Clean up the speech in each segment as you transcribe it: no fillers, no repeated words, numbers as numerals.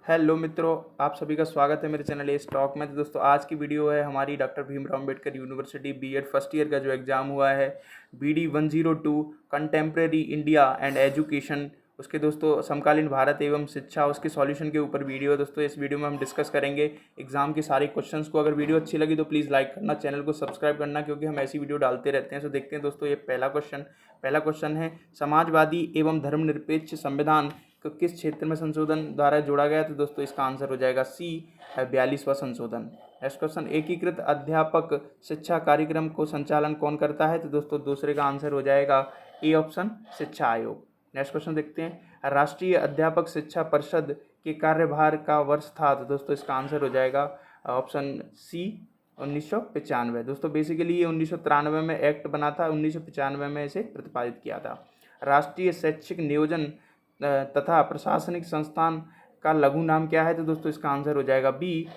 Hello मित्रों, आप सभी का स्वागत है मेरे चैनल ए स्टॉक में। तो दोस्तों आज की वीडियो है हमारी doctor Bhimrao Ambedkar university BEd first year का जो एग्ज़ाम हुआ है BD 102 contemporary India and education, उसके दोस्तों समकालीन भारत एवं शिक्षा, उसके सॉल्यूशन के ऊपर वीडियो है। दोस्तों इस वीडियो में हम डिस्कस करेंगे एग्जाम के सारे क्वेश्चंस को। अगर वीडियो अच्छी लगी तो प्लीज़ लाइक करना, चैनल को सब्सक्राइब करना, क्योंकि हम ऐसी वीडियो डालते रहते हैं। तो देखते हैं दोस्तों, ये पहला क्वेश्चन है, समाजवादी एवं धर्मनिरपेक्ष संविधान को किस क्षेत्र में संशोधन द्वारा जोड़ा गया? तो दोस्तों इसका आंसर हो जाएगा सी, 42वां संशोधन। नेक्स्ट क्वेश्चन, एकीकृत अध्यापक शिक्षा कार्यक्रम को संचालन कौन करता है? तो दोस्तों दूसरे का आंसर हो जाएगा ए ऑप्शन, शिक्षा आयोग। नेक्स्ट क्वेश्चन देखते हैं, राष्ट्रीय अध्यापक शिक्षा परिषद के कार्यभार का वर्ष था? तो दोस्तों इसका आंसर हो जाएगा ऑप्शन सी, 1995। दोस्तों बेसिकली ये 1993 में एक्ट बना था, 1995 में इसे प्रतिपादित किया था। राष्ट्रीय शैक्षिक नियोजन तथा प्रशासनिक संस्थान का लघु नाम क्या है? तो दोस्तों इसका आंसर हो जाएगा बी,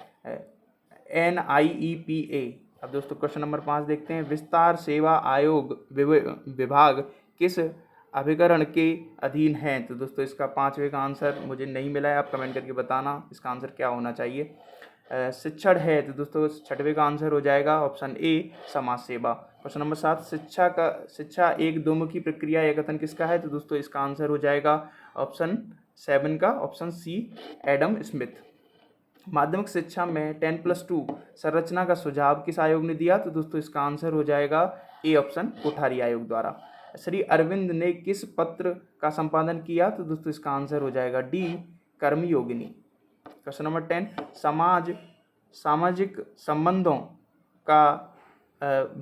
NIEPA। अब दोस्तों क्वेश्चन नंबर 5 देखते हैं, विस्तार सेवा आयोग विभाग किस अभिकरण के अधीन है? तो दोस्तों इसका 5वें का आंसर मुझे नहीं मिला है, आप कमेंट करके बताना इसका आंसर क्या होना चाहिए। शिक्षण है, तो दोस्तों 6वें का आंसर हो जाएगा ऑप्शन ए, समाज सेवा। क्वेश्चन नंबर 7, शिक्षा एक दोमुखी प्रक्रिया या कथन किसका है? तो दोस्तों इसका आंसर हो जाएगा ऑप्शन 7 का, ऑप्शन सी, एडम स्मिथ। माध्यमिक शिक्षा में 10+2 संरचना का सुझाव किस आयोग ने दिया? तो दोस्तों इसका आंसर हो जाएगा ए ऑप्शन, कोठारी आयोग द्वारा। श्री अरविंद ने किस पत्र का संपादन किया? तो दोस्तों इसका आंसर हो जाएगा डी, कर्मयोगिनी। क्वेश्चन नंबर 10, सामाजिक संबंधों का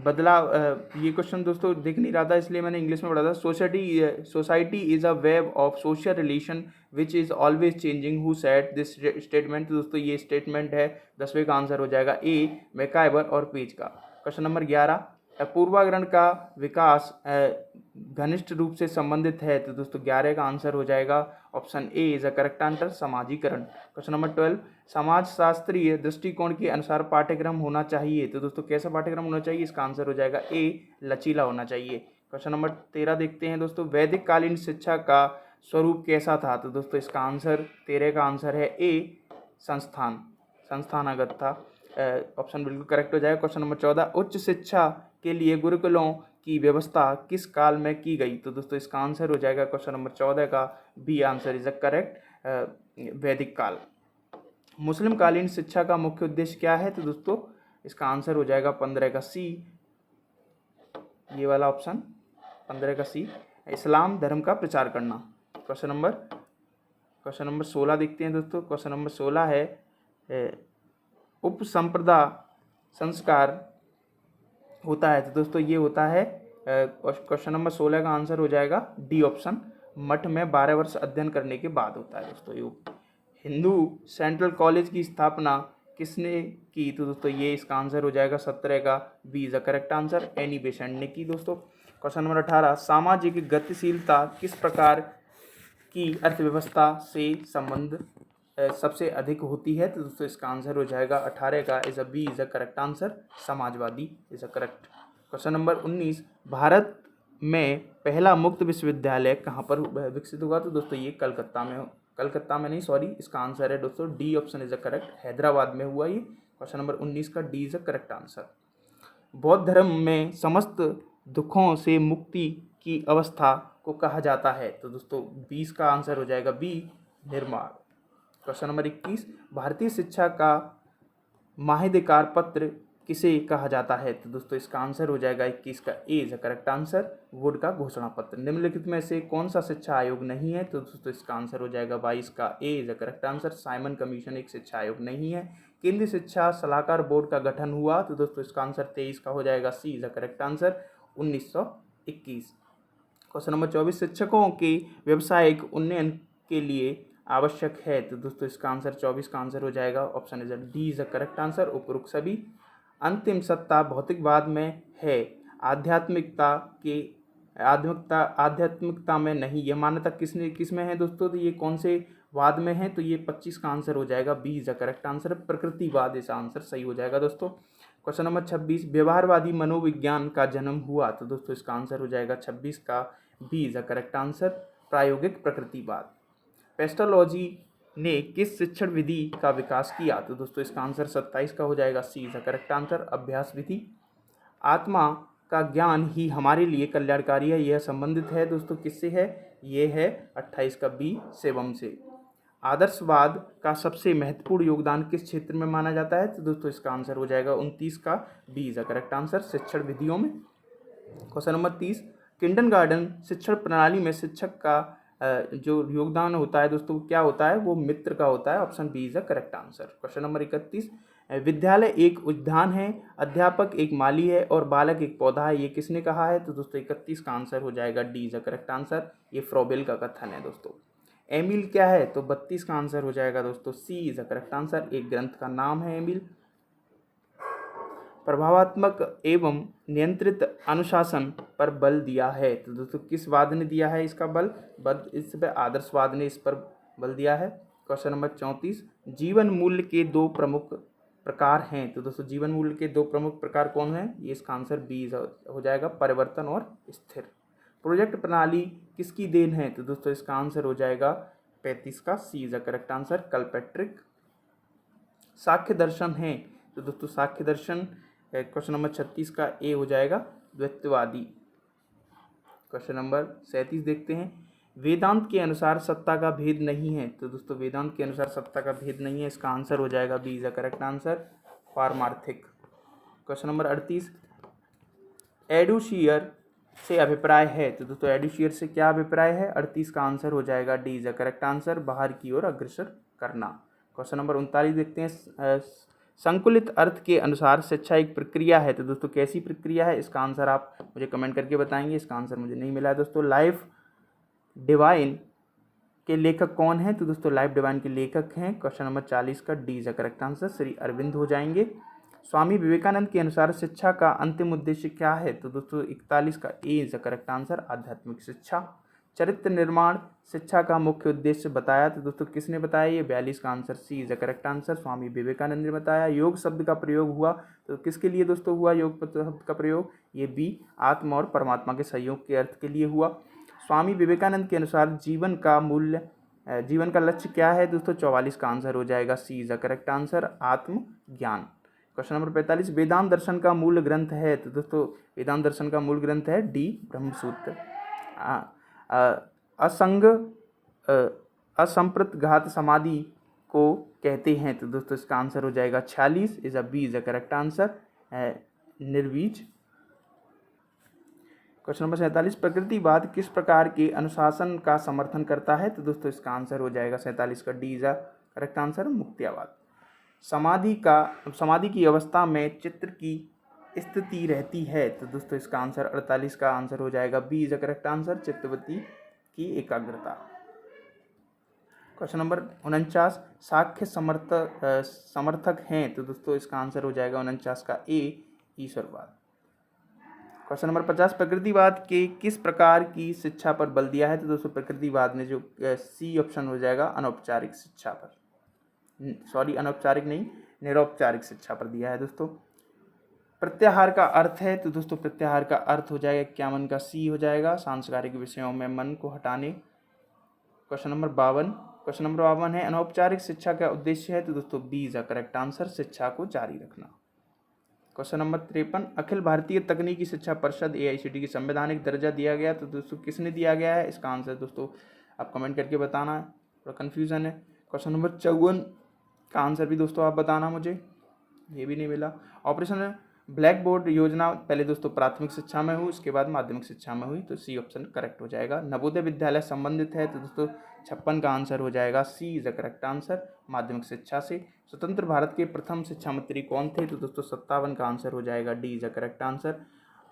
बदलाव, ये क्वेश्चन दोस्तों दिख नहीं रहा था इसलिए मैंने इंग्लिश में पढ़ा था। Society is a web of social relation which is always changing, who said this statement? तो दोस्तों ये स्टेटमेंट है, 10वें का आंसर हो जाएगा ए, मैकाइवर और पेज का। क्वेश्चन नंबर 11, पूर्वाग्रह का विकास घनिष्ठ रूप से संबंधित है? तो दोस्तों 11 का आंसर हो जाएगा option A is a correct answer, समाजीकरण। क्वेश्चन नंबर 12, समाज शास्त्रीय दृष्टिकोण के अनुसार पाठ्यक्रम होना चाहिए? तो दोस्तों कैसा पाठ्यक्रम होना चाहिए? इसका आंसर हो जाएगा ए, लचीला होना चाहिए। क्वेश्चन नंबर 13 देखते हैं दोस्तों, वैदिक कालीन शिक्षा का स्वरूप कैसा था? तो दोस्तों इसका आंसर 13 का आंसर है ए, संस्थानागत था। ऑप्शन बिल्कुल करेक्ट हो जाएगा। क्वेश्चन नंबर 14, उच्च शिक्षा के लिए गुरुकुलों की व्यवस्था किस काल में की गई? तो दोस्तों इसका आंसर हो जाएगा क्वेश्चन नंबर 14 का B answer is a correct, वैदिक काल। मुस्लिम कालीन शिक्षा का मुख्य उद्देश्य क्या है? तो दोस्तों इसका आंसर हो जाएगा 15 का सी, ये वाला ऑप्शन 15 का सी, इस्लाम धर्म का प्रचार करना। क्वेश्चन नंबर 16 देखते हैं दोस्तों। क्वेश्चन नंबर 16 है, उपसंप्रदा संस्कार होता है? तो दोस्तों ये होता है, क्वेश्चन नंबर 16 का आंसर हो जाएगा डी ऑप्शन, मठ में 12 वर्ष अध्ययन करने के बाद होता है दोस्तों ये। हिंदू सेंट्रल कॉलेज की स्थापना किसने की? तो दोस्तों ये इसका आंसर हो जाएगा 17 का B is the correct answer, Annie Besant ने की दोस्तों। क्वेश्चन नंबर 18, सामाजिक गतिशीलता किस प्रकार की अर्थव्यवस्था से संबंध सबसे अधिक होती है? तो दोस्तों इसका आंसर हो जाएगा 18 का is a B is a correct answer, समाजवादी is a correct. Question number 19, Bharat में पहला मुक्त विश्वविद्यालय कहाँ पर विकसित हुआ? तो दोस्तों ये कलकत्ता में नहीं, सॉरी, इसका आंसर है दोस्तों D option is a correct, Hyderabad में हुआ ये। क्वेश्चन नंबर 19 का D is a correct answer. बौद्ध धर्म में समस्त दुखों से मुक्ति की अवस्था को कहा जाता है? तो दोस्तों 20 का आंसर हो जाएगा बी, निर्माण। क्वेश्चन नंबर 21, भारतीय शिक्षा का माहिधिकार पत्र किसे कहा जाता है? तो दोस्तों इसका आंसर हो जाएगा 21 का A is correct answer, would का घोषणा पत्र। निम्नलिखित में से कौन सा शिक्षा आयोग नहीं है? तो दोस्तों इसका आंसर हो जाएगा 22 का A is correct answer, Simon commission एक शिक्षा आयोग नहीं है। केंद्रीय शिक्षा सलाहकार बोर्ड का गठन हुआ? तो दोस्तों इसका आंसर 23 का हो जाएगा C is correct answer, 1921। Question number 24, शिक्षकों के व्यावसायिक उन्नयन के लिए आवश्यक है? तो दोस्तों इसका आंसर 24 का आंसर हो जाएगा option is D is the correct answer, उपरोक्त सभी। अंतिम सत्ता भौतिकवाद में है, आध्यात्मिकता में नहीं, यह मान्यता किस में है दोस्तों? तो ये कौन से वाद में है? तो ये 25 का आंसर हो जाएगा B is the correct answer, प्रकृतिवाद इसका आंसर सही हो जाएगा दोस्तों। क्वेश्चन नंबर 26, व्यवहारवादी मनोविज्ञान का जन्म हुआ? तो दोस्तों इसका आंसर हो जाएगा 26 का B is the correct answer, प्रायोगिक प्रकृतिवाद। पेस्टोलॉजी ने किस शिक्षण विधि का विकास किया? तो दोस्तों इसका आंसर 27 का हो जाएगा, C is the correct answer, अभ्यास विधि। आत्मा का ज्ञान ही हमारे लिए कल्याणकारी है, यह संबंधित है दोस्तों किससे है? ये है 28 का बी, सेवम से। आदर्शवाद का सबसे महत्वपूर्ण योगदान किस क्षेत्र में माना जाता है? तो दोस्तों इसका आंसर हो जाएगा 29 का B is the correct answer, शिक्षण विधियों में। क्वेश्चन नंबर 30, किंडरगार्टन शिक्षण प्रणाली में शिक्षक का जो योगदान होता है दोस्तों क्या होता है? वो मित्र का होता है, option B is the correct answer. Question number 31, विद्यालय एक उद्यान है, अध्यापक एक माली है और बालक एक पौधा है, ये किसने कहा है? तो दोस्तों 31 का आंसर हो जाएगा D is the correct answer, ये फ्रॉबेल का कथन है दोस्तों। एमिल क्या है? तो 32 का आंसर हो जाएगा दोस्तों, सी इज द करेक्ट आंसर, एक ग्रंथ का नाम है एमिल। प्रभावात्मक एवं नियंत्रित अनुशासन पर बल दिया है, तो दोस्तों किस वाद ने दिया है इसका बल इस पे आदर्शवाद ने इस पर बल दिया है। क्वेश्चन नंबर 34, जीवन मूल्य के दो प्रमुख प्रकार हैं, तो दोस्तों जीवन मूल्य के दो प्रमुख प्रकार कौन हैं? ये इसका आंसर बी हो जाएगा, परिवर्तन और स्थिर। प्रोजेक्ट प्रणाली किसकी देन है? तो दोस्तों इसका आंसर हो जाएगा 35 का C is the correct answer, कल्पेट्रिक। साख्य दर्शन है, तो दोस्तों साख्य दर्शन क्वेश्चन नंबर 36 का ए हो जाएगा, द्वैतवादी। क्वेश्चन नंबर 37 देखते हैं, वेदांत के अनुसार सत्ता का भेद नहीं है, तो दोस्तों वेदांत के अनुसार सत्ता का भेद नहीं है, इसका आंसर हो जाएगा B is the correct answer, पारमार्थिक। क्वेश्चन नंबर 38, एडुशियर से अभिप्राय है, तो दोस्तों एडुशियर से क्या अभिप्राय है? 38 का आंसर हो जाएगा D is the correct answer, बाहर की ओर अग्रसर करना। क्वेश्चन नंबर 39 देखते हैं, संकुलित अर्थ के अनुसार शिक्षा एक प्रक्रिया है, तो दोस्तों कैसी प्रक्रिया है? इसका आंसर आप मुझे कमेंट करके बताएंगे, इसका आंसर मुझे नहीं मिला है दोस्तों। लाइफ डिवाइन के लेखक कौन है? तो दोस्तों लाइफ डिवाइन के लेखक हैं, क्वेश्चन नंबर 40 का D is the correct answer, Shri Arvind हो जाएंगे। स्वामी विवेकानंद के अनुसार शिक्षा का अंतिम उद्देश्य क्या है? तो दोस्तों 41 का A is the correct answer, आध्यात्मिक शिक्षा। चरित्र निर्माण शिक्षा का मुख्य उद्देश्य बताया, तो दोस्तों किसने बताया? ये 42 का answer, C is the correct answer, Swami Vivekananda ने बताया। योग शब्द का प्रयोग हुआ, तो किसके लिए दोस्तों हुआ योग शब्द का प्रयोग? ये बी, आत्मा और परमात्मा के सहयोग के अर्थ के लिए हुआ। स्वामी विवेकानंद के अनुसार जीवन का लक्ष्य क्या है? दोस्तों 44 का आंसर हो जाएगा, C is the correct answer, आत्मज्ञान। क्वेश्चन नंबर 45, वेदांत दर्शन का मूल ग्रंथ है, तो दोस्तों वेदांत दर्शन का मूल ग्रंथ है डी, ब्रह्मसूत्र। असंग असंप्रतघात समाधि को कहते हैं, तो दोस्तों इसका आंसर हो जाएगा 46 is a B is the correct answer, निर्वीज। क्वेश्चन नंबर 47, प्रकृतिवाद किस प्रकार के अनुशासन का समर्थन करता है? तो दोस्तों इसका आंसर हो जाएगा 47 का D is the correct answer, मुक्तिवाद। समाधि की अवस्था में चित्त की स्थिति रहती है, तो दोस्तों इसका आंसर 48 का आंसर हो जाएगा, B is the correct answer, चित्तवृत्ति की एकाग्रता। क्वेश्चन नंबर 49, साख्य समर्थक हैं, तो दोस्तों इसका आंसर हो जाएगा 49 का ए, ईश्वरवाद। क्वेश्चन नंबर 50, प्रकृतिवाद के किस प्रकार की शिक्षा पर बल दिया है? तो दोस्तों प्रकृतिवाद ने जो सी ऑप्शन हो जाएगा, अनौपचारिक शिक्षा पर, सॉरी अनौपचारिक नहीं, निरौपचारिक शिक्षा पर दिया है दोस्तों। प्रत्याहार का अर्थ है, तो दोस्तों प्रत्याहार का अर्थ हो जाएगा 51 का सी हो जाएगा, सांस्कारिक विषयों में मन को हटाने। क्वेश्चन नंबर 52 है, अनौपचारिक शिक्षा का उद्देश्य है, तो दोस्तों B is the correct answer, शिक्षा को जारी रखना। क्वेश्चन नंबर 53, अखिल भारतीय तकनीकी शिक्षा परिषद AICTE की संवैधानिक दर्जा दिया गया, तो दोस्तों किसने दिया गया है? इसका आंसर दोस्तों आप कमेंट करके बताना, थोड़ा कन्फ्यूजन है। क्वेश्चन नंबर 54 का आंसर भी दोस्तों आप बताना मुझे, ये भी नहीं मिला। ऑपरेशन ब्लैक बोर्ड योजना पहले दोस्तों प्राथमिक शिक्षा में हुई, उसके बाद माध्यमिक शिक्षा में हुई, तो सी ऑप्शन करेक्ट हो जाएगा। नवोदय विद्यालय संबंधित है, तो दोस्तों 56 का आंसर हो जाएगा, C is the correct answer, माध्यमिक शिक्षा से। स्वतंत्र भारत के प्रथम शिक्षा मंत्री कौन थे? तो दोस्तों 57 का आंसर हो जाएगा, D is the correct answer,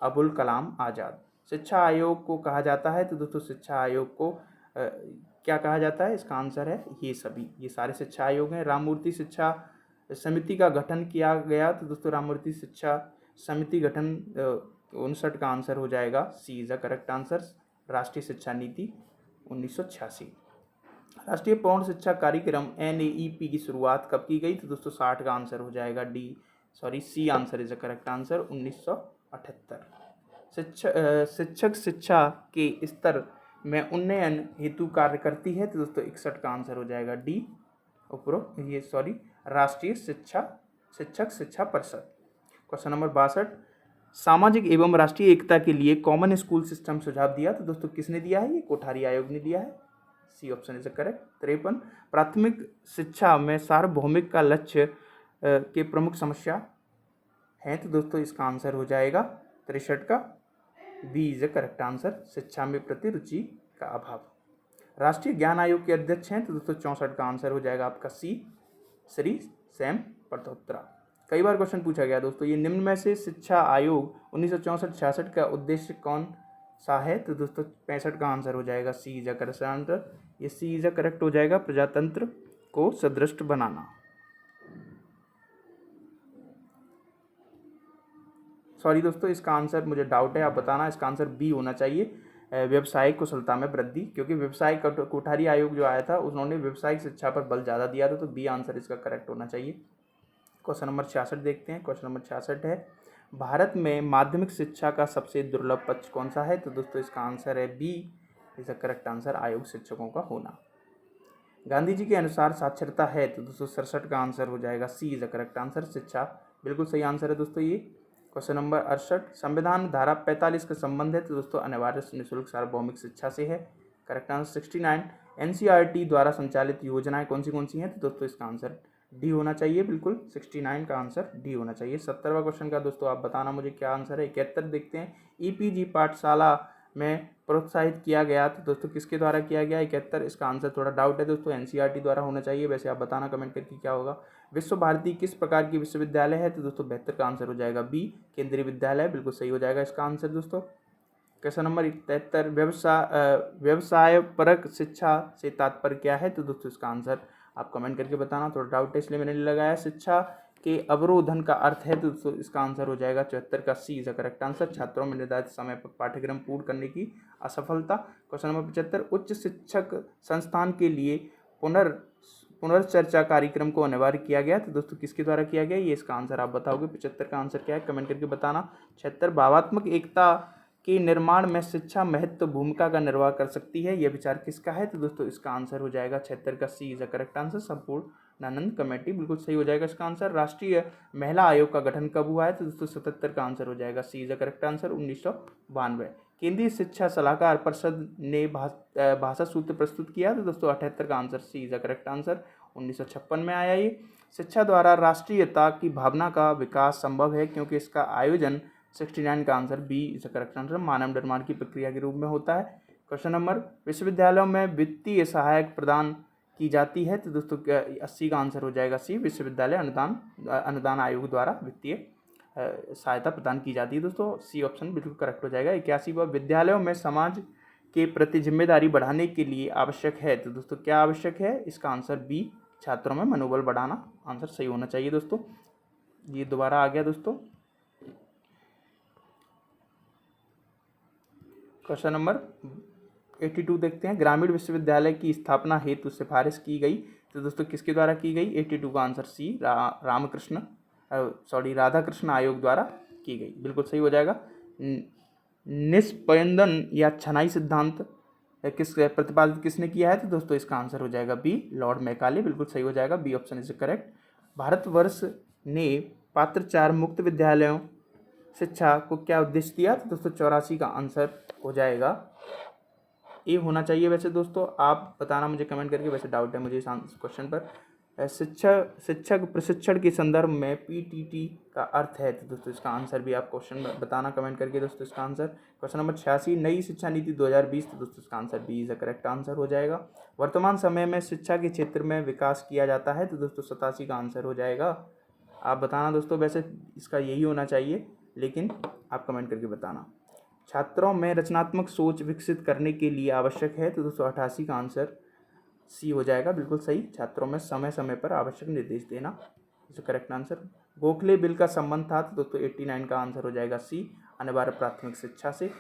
Abul Kalam Azad. शिक्षा आयोग को कहा जाता है, तो दोस्तों शिक्षा आयोग को क्या कहा जाता है? इसका आंसर है ये सारे शिक्षा आयोग हैं। राममूर्ति शिक्षा समिति का गठन किया गया, तो दोस्तों राममूर्ति शिक्षा समिति गठन 59 का आंसर हो जाएगा, C is the correct answer, राष्ट्रीय शिक्षा नीति 1986। राष्ट्रीय प्रौढ़ शिक्षा कार्यक्रम NAEP की शुरुआत कब की गई? तो दोस्तों 60 का आंसर हो जाएगा, C answer is the correct answer, 1978। शिक्षक शिक्षा के स्तर में उन्नयन हेतु कार्य करती है, तो दोस्तों 61 का आंसर हो जाएगा, डी, उपरोक्त ये सॉरी राष्ट्रीय शिक्षक शिक्षा परिषद। क्वेश्चन नंबर 62, सामाजिक एवं राष्ट्रीय एकता के लिए कॉमन स्कूल सिस्टम सुझाव दिया, तो दोस्तों किसने दिया है? ये कोठारी आयोग ने दिया है, सी ऑप्शन इज करेक्ट। 53, प्राथमिक शिक्षा में सार्वभौमिक का लक्ष्य के प्रमुख समस्या हैं, तो दोस्तों इसका आंसर हो जाएगा 63 का बी इज करेक्ट आंसर, शिक्षा में प्रति रुचि का अभाव। राष्ट्रीय ज्ञान आयोग के अध्यक्ष हैं, तो दोस्तों 64 का आंसर हो जाएगा आपका सी, श्री सैम पटोत्रा। कई बार क्वेश्चन पूछा गया दोस्तों, ये निम्न में से शिक्षा आयोग 1964-66 का उद्देश्य कौन सा है, तो दोस्तों 65 का आंसर हो जाएगा सी इज करेक्ट आंसर, ये सी इज करेक्ट हो जाएगा, प्रजातंत्र को सदृष्ट बनाना। सॉरी दोस्तों, इसका आंसर मुझे डाउट है, आप बताना, इसका आंसर बी होना चाहिए, व्यवसायिक कुशलता में वृद्धि, क्योंकि व्यवसाय कोठारी आयोग जो आया था उन्होंने व्यवसायिक शिक्षा पर बल ज़्यादा दिया था, तो बी आंसर इसका करेक्ट होना चाहिए। क्वेश्चन नंबर 66 देखते हैं। क्वेश्चन नंबर 66 है, भारत में माध्यमिक शिक्षा का सबसे दुर्लभ पक्ष कौन सा है, तो दोस्तों इसका आंसर है B is the correct answer, आयोग शिक्षकों का होना। गांधी जी के अनुसार साक्षरता है, तो दोस्तों 67 का आंसर हो जाएगा C is the correct answer, शिक्षा बिल्कुल सही आंसर है दोस्तों ये। क्वेश्चन नंबर 68, संविधान धारा 45 का संबंध है, तो दोस्तों अनिवार्य निःशुल्क सार्वभौमिक शिक्षा से है, करेक्ट आंसर। 69, एनसीईआरटी द्वारा संचालित योजनाएं कौन सी हैं, तो दोस्तों इसका आंसर डी होना चाहिए, बिल्कुल 69 का आंसर डी होना चाहिए। 70वां क्वेश्चन का दोस्तों आप बताना मुझे क्या आंसर है। 71 देखते हैं, ईपीजी पाठशाला में प्रोत्साहित किया गया, तो दोस्तों किसके द्वारा किया गया? 71, इसका आंसर थोड़ा डाउट है दोस्तों, एनसीईआरटी द्वारा होना चाहिए, वैसे आप बताना कमेंट करके क्या होगा। विश्व भारती किस प्रकार की विश्वविद्यालय है, तो दोस्तों 72 का आंसर हो जाएगा बी, केंद्रीय विद्यालय, बिल्कुल सही हो जाएगा इसका आंसर दोस्तों। क्वेश्चन नंबर 73, व्यवसाय परक शिक्षा से तात्पर्य क्या है, तो दोस्तों इसका आंसर आप कमेंट करके बताना, थोड़ा डाउट है इसलिए मैंने लगाया। शिक्षा के अवरोधन का अर्थ है, तो दोस्तों इसका आंसर हो जाएगा 74 का C is the correct answer, छात्रों में निर्धारित समय पर पाठ्यक्रम पूर्ण करने की असफलता। क्वेश्चन नंबर 75, उच्च शिक्षक संस्थान के लिए पुनर्चर्चा कार्यक्रम को अनिवार्य किया गया, तो दोस्तों किसके द्वारा किया गया, ये इसका आंसर आप बताओगे। 75 का आंसर क्या है, कमेंट करके बताना। 76, भावात्मक एकता के निर्माण में शिक्षा महत्व भूमिका का निर्वाह कर सकती है, यह विचार किसका है, तो दोस्तों इसका आंसर हो जाएगा 76 का C is the correct answer, Sampurnanand committee, बिल्कुल सही हो जाएगा इसका आंसर। राष्ट्रीय महिला आयोग का गठन कब हुआ है, तो दोस्तों 77 का आंसर हो जाएगा C is the correct answer, 1992। केंद्रीय शिक्षा सलाहकार परिषद ने भाषा सूत्र प्रस्तुत किया, तो दोस्तों 78 का answer C is the correct answer, 1956 में आया ये। शिक्षा द्वारा राष्ट्रीयता की भावना का विकास संभव है क्योंकि इसका आयोजन 69 का answer B is correct answer, मानव निर्माण की प्रक्रिया के रूप में होता है। क्वेश्चन नंबर, विश्वविद्यालयों में वित्तीय सहायक प्रदान की जाती है, तो दोस्तों 80 का आंसर हो जाएगा सी, विश्वविद्यालय अनुदान आयोग द्वारा वित्तीय सहायता प्रदान की जाती है, दोस्तों सी ऑप्शन बिल्कुल करेक्ट हो जाएगा। 81वां, विद्यालयों में समाज के प्रति जिम्मेदारी बढ़ाने के लिए आवश्यक है, तो दोस्तों क्या आवश्यक है, इसका आंसर बी, छात्रों में मनोबल बढ़ाना, आंसर सही होना चाहिए दोस्तों। ये दोबारा आ गया दोस्तों। क्वेश्चन नंबर 82 देखते हैं, ग्रामीण विश्वविद्यालय की स्थापना हेतु सिफारिश की गई, तो दोस्तों किसके द्वारा की गई, 82 का आंसर सी, राधाकृष्ण आयोग द्वारा की गई, बिल्कुल सही हो जाएगा। निष्पयंदन या छनाई सिद्धांत प्रतिपादित किसने किया है, तो दोस्तों इसका आंसर हो जाएगा बी, लॉर्ड मैकाले, बिल्कुल सही हो जाएगा, B option is correct. Bharatvarsh ने पात्र 4 मुक्त विद्यालयों शिक्षा को क्या उद्देश्य दिया, तो दोस्तों 84 का आंसर हो जाएगा ए होना चाहिए, वैसे दोस्तों आप बताना मुझे कमेंट करके, वैसे डाउट है मुझे इस क्वेश्चन पर। शिक्षक प्रशिक्षण के संदर्भ में पीटीटी का अर्थ है, तो दोस्तों इसका आंसर भी आप क्वेश्चन बताना कमेंट करके दोस्तों इसका आंसर। क्वेश्चन नंबर 86, नई शिक्षा नीति 2020, तो दोस्तों इसका answer B is the correct answer हो जाएगा। वर्तमान समय में शिक्षा के क्षेत्र में विकास किया जाता है, तो दोस्तों 87 का आंसर हो जाएगा, आप बताना दोस्तों, वैसे इसका यही होना चाहिए लेकिन आप कमेंट करके बताना। छात्रों में रचनात्मक सोच विकसित करने के लिए आवश्यक है, तो दोस्तों 88 का आंसर सी हो जाएगा, बिल्कुल सही, छात्रों में समय समय पर आवश्यक निर्देश देना, इसे करेक्ट आंसर। गोखले बिल का संबंध था, तो दोस्तों 89 का आंसर हो जाएगा सी, अनिवार्य प्राथमिक शिक्षा से।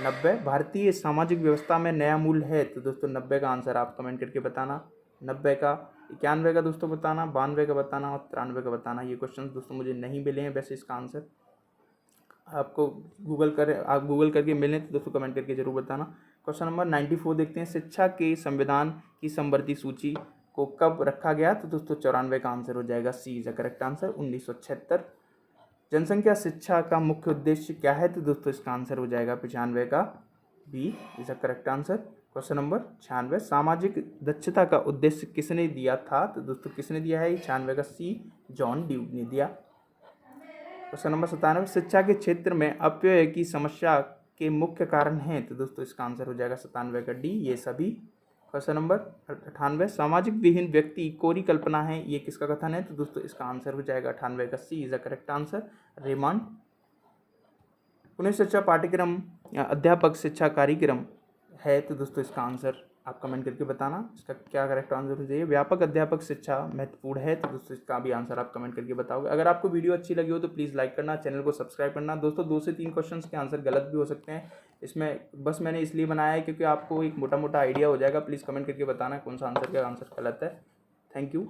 90, भारतीय सामाजिक व्यवस्था में नया मूल्य है, तो दोस्तों 90 का आंसर आप कमेंट करके बताना। 90 का, 91 का दोस्तों बताना, 92 का बताना और 93 का बताना। ये क्वेश्चन दोस्तों मुझे नहीं मिले हैं, वैसे इसका आंसर आपको आप गूगल करके मिले तो दोस्तों कमेंट करके जरूर बताना। क्वेश्चन नंबर 94 देखते हैं, शिक्षा के संविधान की समवर्ती सूची को कब रखा गया? तो दोस्तों 94 का आंसर हो जाएगा C is the correct answer, 1976। जनसंख्या शिक्षा का मुख्य उद्देश्य क्या है? तो दोस्तों इसका आंसर हो जाएगा 95 का B is the correct answer. Question number 96, सामाजिक दक्षता का उद्देश्य किसने दिया था? तो दोस्तों किसने दिया है? 96 का सी जॉन ड्यूक ने दिया। क्वेश्चन नंबर 97, शिक्षा के क्षेत्र में अपव्यय की समस्या के मुख्य कारण हैं? तो दोस्तों इसका आंसर हो जाएगा 97 का डी ये सभी। क्वेश्चन नंबर 98, सामाजिक विहीन व्यक्ति कोरी कल्पना है, ये किसका कथन है? तो दोस्तों इसका आंसर हो जाएगा 98 का C is the correct answer, Raymond. पुनः शिक्षा पाठ्यक्रम अध्यापक शिक्षा कार्यक्रम है, तो दोस्तों इसका आंसर आप कमेंट करके बताना इसका क्या करेक्ट आंसर हो जाइए। व्यापक अध्यापक शिक्षा महत्वपूर्ण है, तो दोस्तों इसका भी आंसर आप कमेंट करके बताओगे। अगर आपको वीडियो अच्छी लगी हो तो प्लीज़ लाइक करना, चैनल को सब्सक्राइब करना। दोस्तों 2 से 3 क्वेश्चंस के आंसर गलत भी हो सकते हैं, इसमें बस मैंने इसलिए बनाया है क्योंकि आपको एक मोटा मोटा आइडिया हो जाएगा। प्लीज़ कमेंट करके बताना कौन सा आंसर का आंसर गलत है। Thank you.